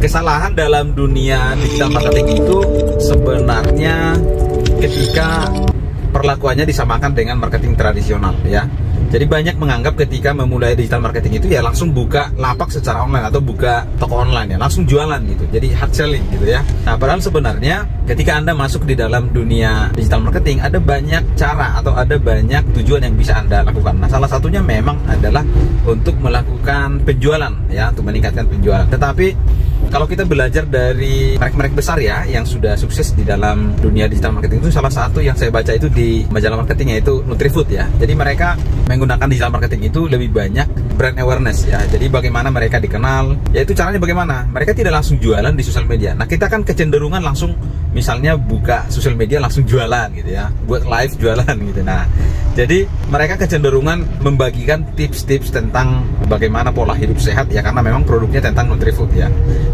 Kesalahan dalam dunia digital marketing itu sebenarnya ketika perlakuannya disamakan dengan marketing tradisional ya. Jadi banyak menganggap ketika memulai digital marketing itu ya langsung buka lapak secara online atau buka toko online ya, langsung jualan gitu. Jadi hard selling gitu ya. Nah, padahal sebenarnya ketika Anda masuk di dalam dunia digital marketing ada banyak cara atau ada banyak tujuan yang bisa Anda lakukan. Nah, salah satunya memang adalah untuk melakukan penjualan ya, untuk meningkatkan penjualan. Tetapi kalau kita belajar dari merek-merek besar ya yang sudah sukses di dalam dunia digital marketing, itu salah satu yang saya baca itu di majalah marketing, yaitu Nutrifood ya. Jadi mereka menggunakan digital marketing itu lebih banyak brand awareness ya. Jadi bagaimana mereka dikenal, yaitu caranya bagaimana. Mereka tidak langsung jualan di sosial media. Nah, kita kan kecenderungan langsung misalnya buka sosial media langsung jualan gitu ya, buat live jualan gitu. Nah, jadi mereka kecenderungan membagikan tips-tips tentang bagaimana pola hidup sehat ya, karena memang produknya tentang Nutrifood ya.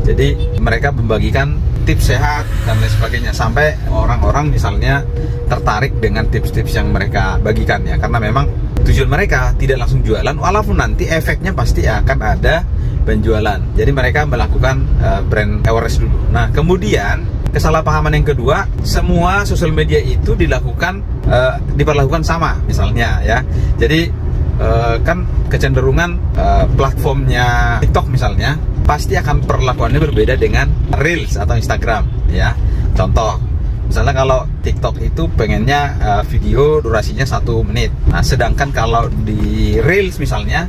Jadi mereka membagikan tips sehat dan lain sebagainya, sampai orang-orang misalnya tertarik dengan tips-tips yang mereka bagikan ya, karena memang tujuan mereka tidak langsung jualan, walaupun nanti efeknya pasti akan ada penjualan. Jadi mereka melakukan brand awareness dulu. Nah, kemudian kesalahpahaman yang kedua, semua sosial media itu diperlakukan sama misalnya ya. Jadi kan kecenderungan platformnya TikTok misalnya pasti akan perlakuannya berbeda dengan Reels atau Instagram ya. Contoh, misalnya kalau TikTok itu pengennya video durasinya 1 menit. Nah, sedangkan kalau di Reels misalnya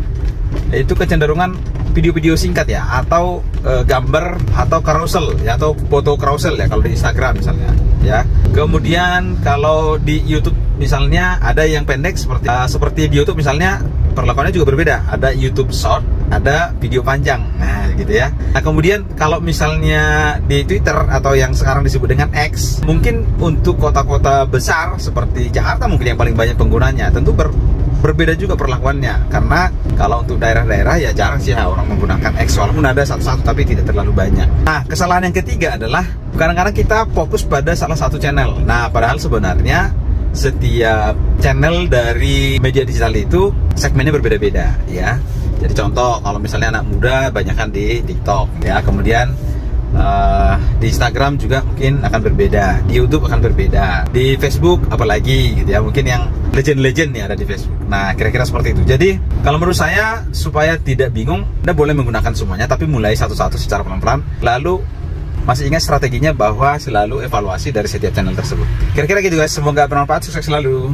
itu kecenderungan video-video singkat ya, atau gambar atau carousel ya, atau foto carousel ya kalau di Instagram misalnya ya. Kemudian kalau di YouTube misalnya ada yang pendek seperti di YouTube misalnya, perlakuannya juga berbeda. Ada YouTube Short, ada video panjang. Nah, gitu ya. Nah, kemudian kalau misalnya di Twitter atau yang sekarang disebut dengan X, mungkin untuk kota-kota besar seperti Jakarta mungkin yang paling banyak penggunanya, tentu berbeda juga perlakuannya. Karena kalau untuk daerah-daerah ya jarang sih orang menggunakan X, walaupun ada satu-satu tapi tidak terlalu banyak. Nah, kesalahan yang ketiga adalah kadang-kadang kita fokus pada salah satu channel. Nah, padahal sebenarnya setiap channel dari media digital itu segmennya berbeda-beda ya. Jadi contoh, kalau misalnya anak muda banyakkan di TikTok ya, kemudian di Instagram juga mungkin akan berbeda, di YouTube akan berbeda, di Facebook apalagi gitu ya, mungkin yang legend-legend ya ada di Facebook. Nah, kira-kira seperti itu. Jadi kalau menurut saya, supaya tidak bingung, Anda boleh menggunakan semuanya, tapi mulai satu-satu secara pelan-pelan. Lalu masih ingat strateginya bahwa selalu evaluasi dari setiap channel tersebut. Kira-kira gitu guys, semoga bermanfaat, sukses selalu.